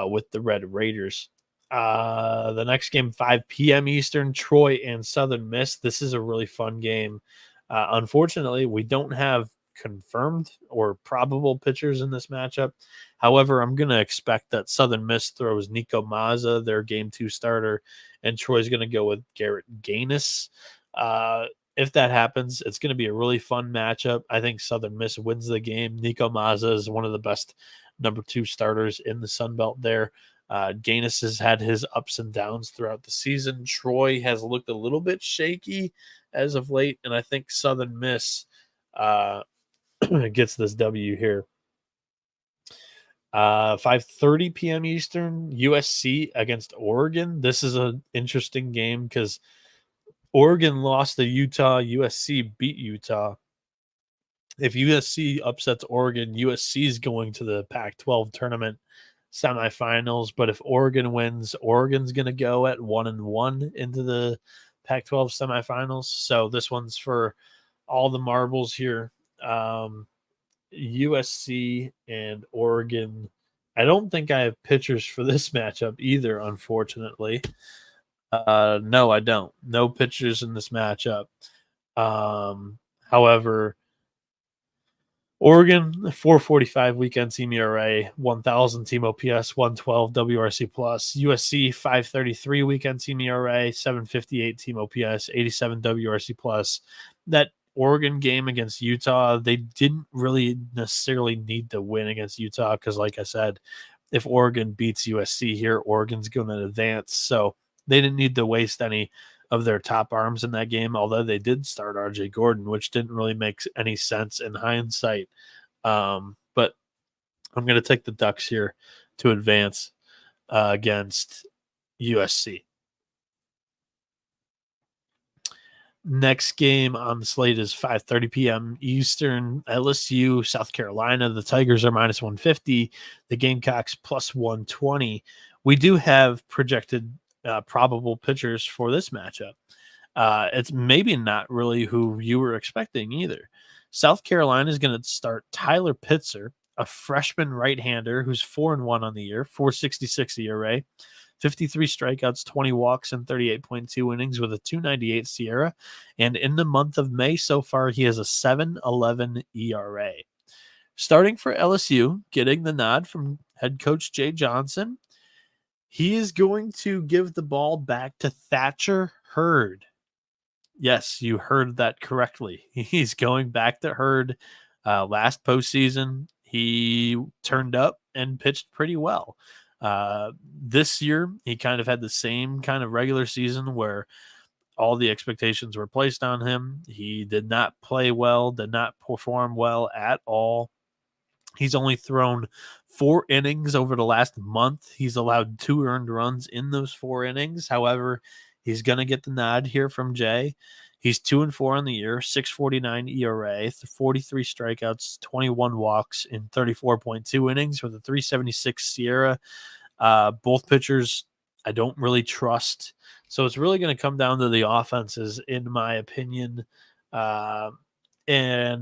with the Red Raiders. The next game, 5 p.m. Eastern, Troy and Southern Miss. This is a really fun game. Unfortunately, we don't have confirmed or probable pitchers in this matchup. However, I'm going to expect that Southern Miss throws Nico Mazza, their game 2 starter, and Troy's going to go with Garrett Gaines. If that happens, it's going to be a really fun matchup. I think Southern Miss wins the game. Nico Mazza is one of the best number 2 starters in the Sun Belt there. Gaines has had his ups and downs throughout the season. Troy has looked a little bit shaky as of late, and I think Southern Miss gets this W here. 5:30 p.m. Eastern, USC against Oregon. This is an interesting game because Oregon lost to Utah. USC beat Utah. If USC upsets Oregon, USC is going to the Pac-12 tournament semifinals. But if Oregon wins, Oregon's going to go at 1-1 into the Pac-12 semifinals. So this one's for all the marbles here. USC and Oregon. I don't think I have pitchers for this matchup either, unfortunately. No, I don't. No pitchers in this matchup. However, Oregon, 445 weekend team ERA, 1,000 team OPS, 112 WRC plus. USC, 533 weekend team ERA, 758 team OPS, 87 WRC plus. That Oregon game against Utah, they didn't really necessarily need to win against Utah because, like I said, if Oregon beats USC here, Oregon's going to advance. So they didn't need to waste any of their top arms in that game, although they did start RJ Gordon, which didn't really make any sense in hindsight. But I'm going to take the Ducks here to advance against USC. Next game on the slate is 5:30 p.m. Eastern. LSU, South Carolina. The Tigers are -150. The Gamecocks +120. We do have projected probable pitchers for this matchup. It's maybe not really who you were expecting either. South Carolina is going to start Tyler Pitzer, a freshman right-hander who's 4-1 on the year, 4.66 ERA. 53 strikeouts, 20 walks, and 38.2 innings with a 2.98 SIERA. And in the month of May so far, he has a 7.11 ERA. Starting for LSU, getting the nod from head coach Jay Johnson, he is going to give the ball back to Thatcher Hurd. Yes, you heard that correctly. He's going back to Hurd. Last postseason, he turned up and pitched pretty well. This year, he kind of had the same kind of regular season where all the expectations were placed on him. He did not play well, did not perform well at all. He's only thrown 4 innings over the last month. He's allowed 2 earned runs in those 4 innings. However, he's going to get the nod here from Jay. He's 2-4 on the year, 6.49 ERA, 43 strikeouts, 21 walks in 34.2 innings with a 3.76 Sierra. Both pitchers I don't really trust. So it's really going to come down to the offenses, in my opinion. And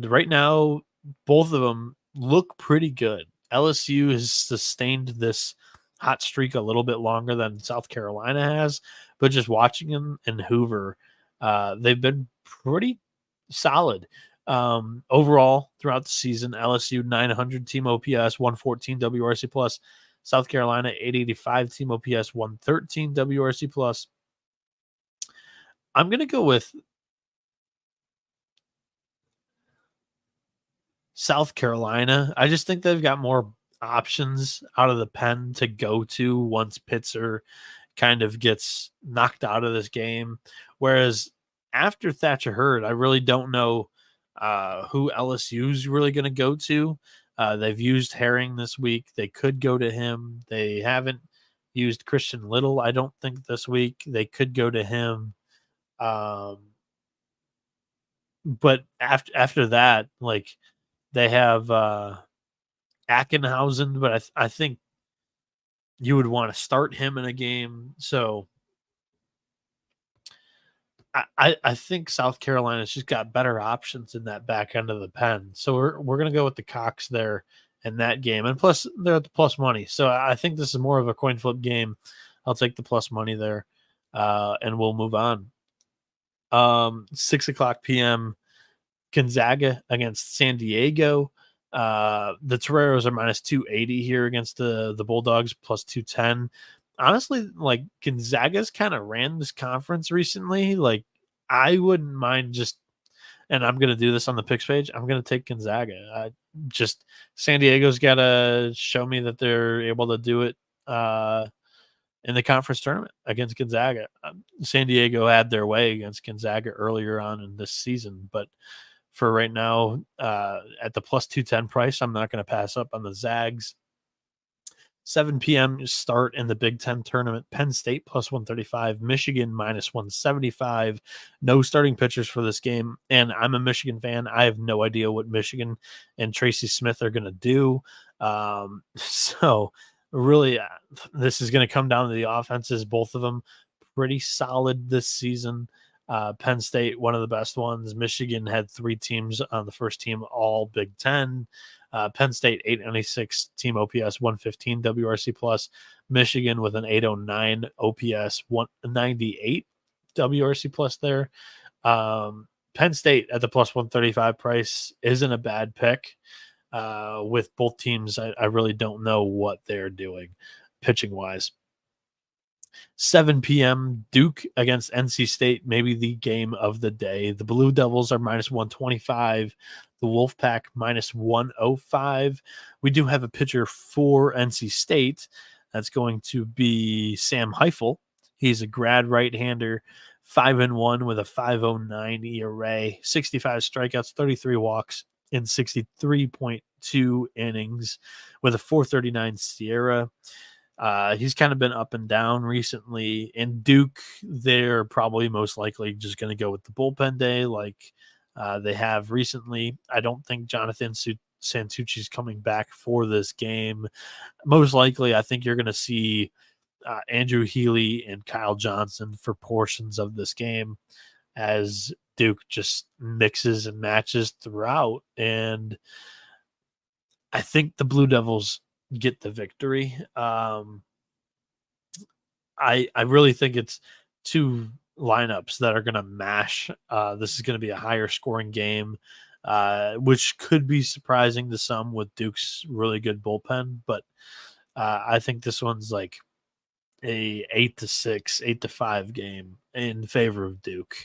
right now, both of them look pretty good. LSU has sustained this hot streak a little bit longer than South Carolina has, but just watching them in Hoover, they've been pretty solid. Overall, throughout the season, LSU 900 team OPS, 114 WRC plus. South Carolina 885 team OPS, 113 WRC plus. I'm going to go with South Carolina. I just think they've got more options out of the pen to go to once Pitzer kind of gets knocked out of this game. Whereas after Thatcher Hurd, I really don't know who LSU's really going to go to. They've used Herring this week. They could go to him. They haven't used Christian Little, I don't think, this week. They could go to him. But after that, like, they have Ackenhausen, but I think you would want to start him in a game. So I think South Carolina's just got better options in that back end of the pen. So we're going to go with the Cox there in that game. And plus, they're at the plus money. So I think this is more of a coin flip game. I'll take the plus money there, and we'll move on. 6 o'clock p.m., Gonzaga against San Diego. The Toreros are minus 280 here against the Bulldogs, plus 210. Honestly, like, Gonzaga's kind of ran this conference recently. Like, I wouldn't mind just, and I'm going to do this on the picks page, I'm going to take Gonzaga. Just San Diego's got to show me that they're able to do it in the conference tournament against Gonzaga. San Diego had their way against Gonzaga earlier on in this season, but for right now, at the plus 210 price, I'm not going to pass up on the Zags. 7 p.m. start in the Big Ten tournament. Penn State plus 135, Michigan minus 175. No starting pitchers for this game. And I'm a Michigan fan. I have no idea what Michigan and Tracy Smith are going to do. So really, this is going to come down to the offenses. Both of them pretty solid this season. Penn State, one of the best ones. Michigan had 3 teams on the first team, all Big Ten. Penn State 896 team OPS, 115 WRC plus. Michigan with an 809 OPS, 198 WRC plus there. Penn State at the plus 135 price isn't a bad pick. With both teams, I really don't know what they're doing pitching wise. 7 p.m. Duke against NC State, maybe the game of the day. The Blue Devils are minus 125. The Wolfpack minus 105. We do have a pitcher for NC State. That's going to be Sam Heifel. He's a grad right-hander, 5-1 with a 5.09 ERA, 65 strikeouts, 33 walks in 63.2 innings with a 4.39 Sierra. He's kind of been up and down recently. And Duke, they're probably most likely just going to go with the bullpen day like they have recently. I don't think Jonathan Santucci's coming back for this game. Most likely, I think you're going to see Andrew Healy and Kyle Johnson for portions of this game as Duke just mixes and matches throughout. And I think the Blue Devils get the victory. I really think it's 2 lineups that are going to mash. This is going to be a higher scoring game. which could be surprising to some with Duke's really good bullpen. But I think this one's like a 8-6, 8-5 game in favor of Duke.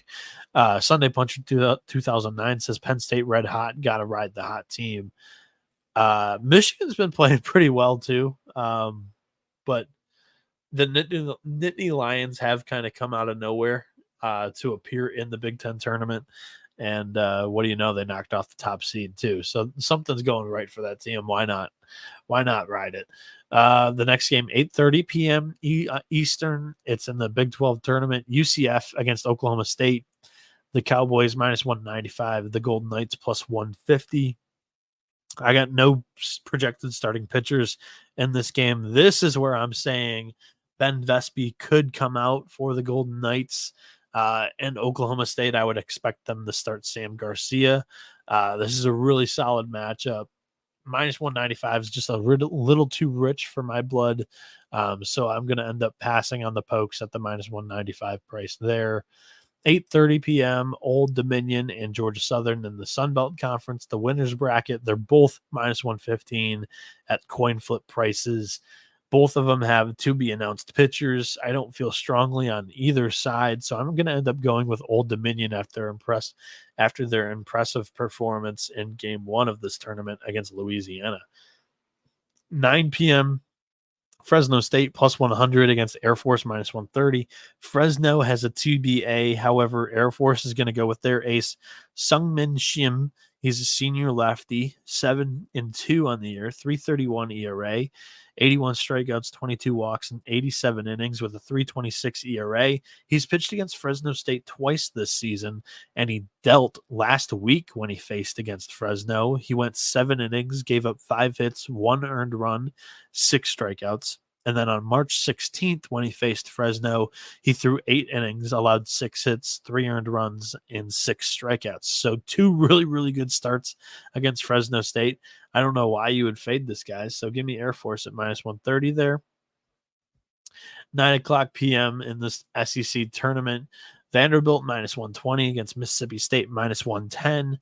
Sunday Puncher 2009 says Penn State red hot, got to ride the hot team. Michigan's been playing pretty well too, but the Nittany Lions have kind of come out of nowhere to appear in the Big Ten tournament. And what do you know? They knocked off the top seed too. So something's going right for that team. Why not? Why not ride it? The next game, 8:30 p.m. Eastern. It's in the Big 12 tournament. UCF against Oklahoma State. The Cowboys minus 195. The Golden Knights plus 150. I got no projected starting pitchers in this game. This is where I'm saying Ben Vespi could come out for the Golden Knights. And Oklahoma State, I would expect them to start Sam Garcia. This is a really solid matchup. Minus 195 is just a little too rich for my blood. So I'm going to end up passing on the Pokes at the minus 195 price there. 8:30 p.m. Old Dominion and Georgia Southern in the Sun Belt Conference, the winners bracket. They're both minus 115 at coin flip prices. Both of them have to be announced pitchers. I don't feel strongly on either side, so I'm going to end up going with Old Dominion after their impressive performance in Game 1 of this tournament against Louisiana. 9 p.m. Fresno State plus 100 against Air Force minus 130. Fresno has a TBA. However, Air Force is going to go with their ace, Sungmin Shim. He's a senior lefty, 7-2 on the year, 3.31 ERA, 81 strikeouts, 22 walks, and 87 innings with a 3.26 ERA. He's pitched against Fresno State twice this season, and he dealt last week when he faced against Fresno. He went 7 innings, gave up 5 hits, 1 earned run, 6 strikeouts. And then on March 16th, when he faced Fresno, he threw 8 innings, allowed 6 hits, 3 earned runs, and 6 strikeouts. So 2 really, really good starts against Fresno State. I don't know why you would fade this guy. So give me Air Force at minus 130 there. 9 o'clock p.m. in this SEC tournament. Vanderbilt minus 120 against Mississippi State minus 110.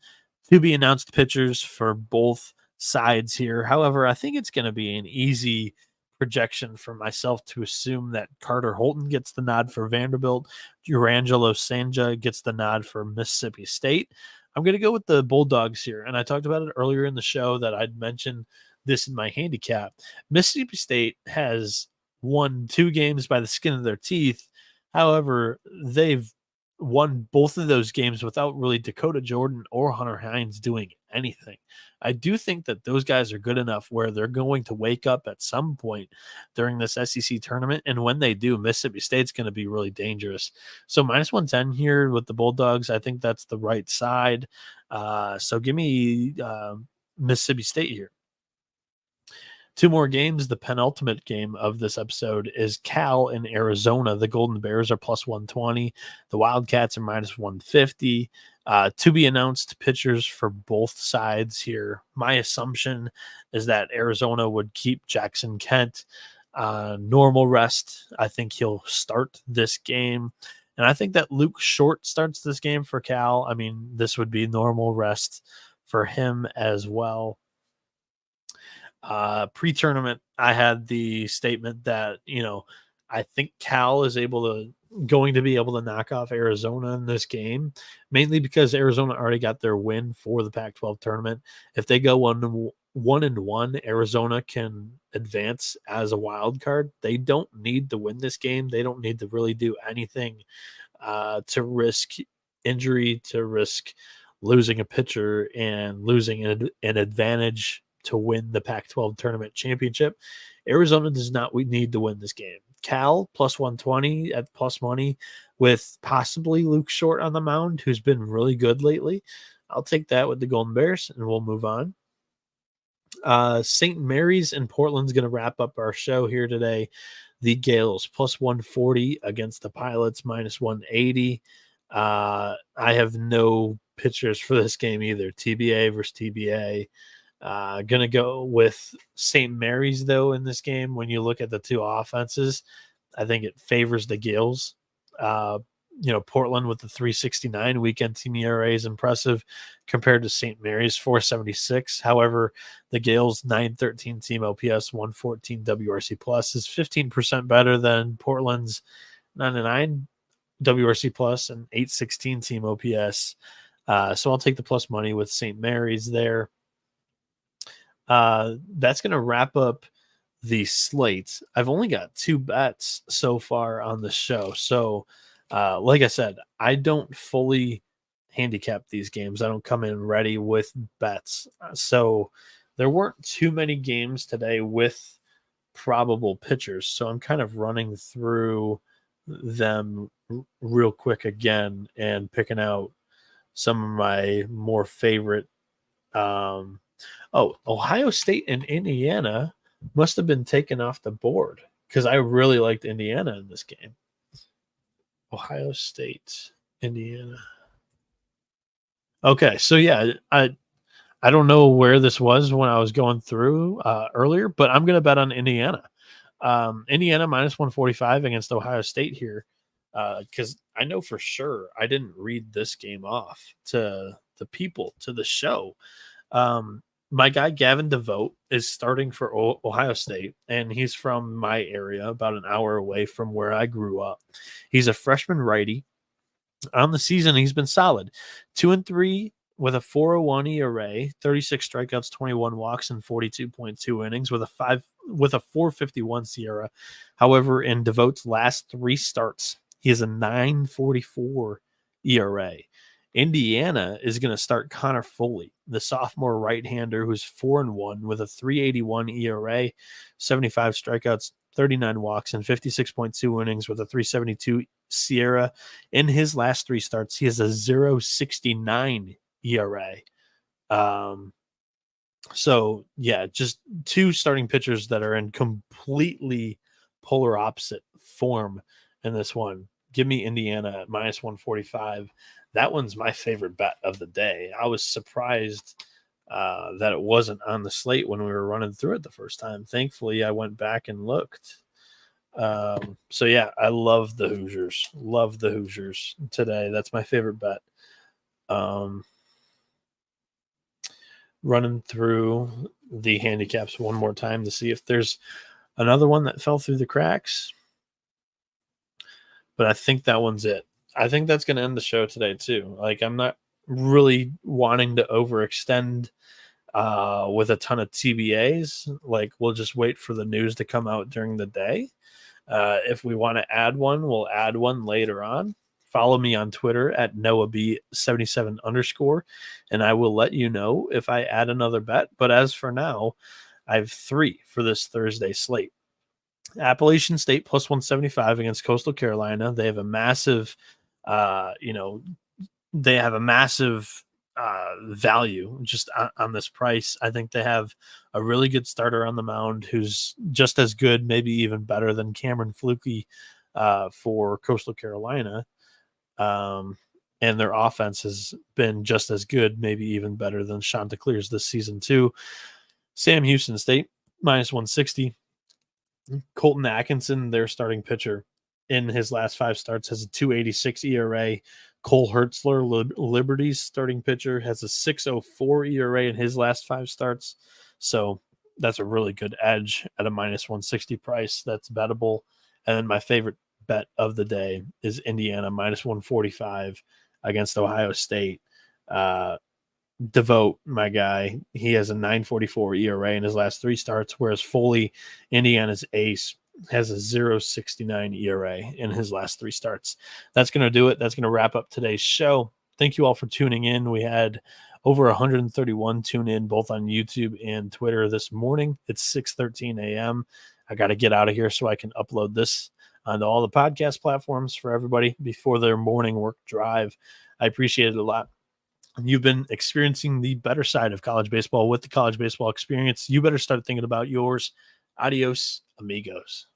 To be announced pitchers for both sides here. However, I think it's going to be an easy projection for myself to assume that Carter Holton gets the nod for Vanderbilt. Urangelo Sanja gets the nod for Mississippi State. I'm going to go with the Bulldogs here. And I talked about it earlier in the show that I'd mentioned this in my handicap. Mississippi State has won 2 games by the skin of their teeth. However, they've won both of those games without really Dakota Jordan or Hunter Hines doing anything. I do think that those guys are good enough where they're going to wake up at some point during this SEC tournament. And when they do, Mississippi State's going to be really dangerous. So minus 110 here with the Bulldogs, I think that's the right side. So give me Mississippi State here. 2 more games. The penultimate game of this episode is Cal in Arizona. The Golden Bears are plus 120. The Wildcats are minus 150. To be announced pitchers for both sides here. My assumption is that Arizona would keep Jackson Kent normal rest. I think he'll start this game. And I think that Luke Short starts this game for Cal. I mean, this would be normal rest for him as well. Pre-tournament, I had the statement that, I think Cal is going to be able to knock off Arizona in this game, mainly because Arizona already got their win for the Pac-12 tournament. If they go 1-1, Arizona can advance as a wild card. They don't need to win this game. They don't need to really do anything to risk injury, to risk losing a pitcher and losing an advantage to win the Pac-12 tournament championship. Arizona does not need to win this game. Cal plus 120 at plus money with possibly Luke Short on the mound, who's been really good lately. I'll take that with the Golden Bears, and we'll move on. St. Mary's in Portland's going to wrap up our show here today. The Gales plus 140 against the Pilots minus 180. I have no pitchers for this game either. TBA versus TBA. Gonna go with St. Mary's though in this game. When you look at the 2 offenses, I think it favors the Gales. Portland with the 3.69 weekend team ERA is impressive compared to St. Mary's 4.76. However, the Gales 9.13 team OPS 114 WRC plus is 15% better than Portland's 9.9 WRC plus and 8.16 team OPS. So I'll take the plus money with St. Mary's there. That's going to wrap up the slate. I've only got 2 bets so far on the show. So, like I said, I don't fully handicap these games. I don't come in ready with bets. So there weren't too many games today with probable pitchers. So I'm kind of running through them real quick again and picking out some of my more favorite. Ohio State and Indiana must have been taken off the board because I really liked Indiana in this game. Ohio State, Indiana. Okay, so yeah, I don't know where this was when I was going through earlier, but I'm going to bet on Indiana. Indiana minus 145 against Ohio State here because I know for sure I didn't read this game off to the people, to the show. My guy Gavin DeVoe is starting for Ohio State, and he's from my area, about an hour away from where I grew up. He's a freshman righty. On the season, he's been solid. 2-3 with a 4.01 ERA, 36 strikeouts, 21 walks, and 42.2 innings with a 4.51 SIERA. However, in DeVoe's last 3 starts, he has a 9.44 ERA. Indiana is going to start Connor Foley, the sophomore right-hander who's 4-1 with a 3.81 ERA, 75 strikeouts, 39 walks, and 56.2 innings with a 3.72 SIERA. In his last 3 starts, he has a 0.69 ERA. So, yeah, just 2 starting pitchers that are in completely polar opposite form in this one. Give me Indiana at minus 145. That one's my favorite bet of the day. I was surprised that it wasn't on the slate when we were running through it the first time. Thankfully, I went back and looked. So, yeah, I love the Hoosiers. Love the Hoosiers today. That's my favorite bet. Running through the handicaps one more time to see if there's another one that fell through the cracks. But I think that one's it. I think that's going to end the show today too. Like, I'm not really wanting to overextend with a ton of TBAs. Like, we'll just wait for the news to come out during the day. If we want to add one, we'll add one later on. Follow me on Twitter at NoahB77_, and I will let you know if I add another bet. But as for now, I have 3 for this Thursday slate. Appalachian State plus 175 against Coastal Carolina. They have a massive, value just on this price. I think they have a really good starter on the mound who's just as good, maybe even better than Cameron Fluke for Coastal Carolina. And their offense has been just as good, maybe even better than Chanticleer's this season too. Sam Houston State minus 160. Colton Atkinson, their starting pitcher, in his last 5 starts has a 2.86 ERA. Cole Hertzler, Liberty's starting pitcher, has a 6.04 ERA in his last 5 starts. So that's a really good edge at a minus 160 price. That's bettable. And then my favorite bet of the day is Indiana minus 145 against Ohio State. DeVoe, my guy, he has a 9.44 ERA in his last 3 starts, whereas Foley, Indiana's ace, has a 0.69 ERA in his last 3 starts. That's going to do it. That's going to wrap up today's show. Thank you all for tuning in. We had over 131 tune in both on YouTube and Twitter this morning. It's 6:13 a.m. I got to get out of here so I can upload this onto all the podcast platforms for everybody before their morning work drive. I appreciate it a lot. You've been experiencing the better side of college baseball with the College Baseball Experience. You better start thinking about yours. Adios, amigos.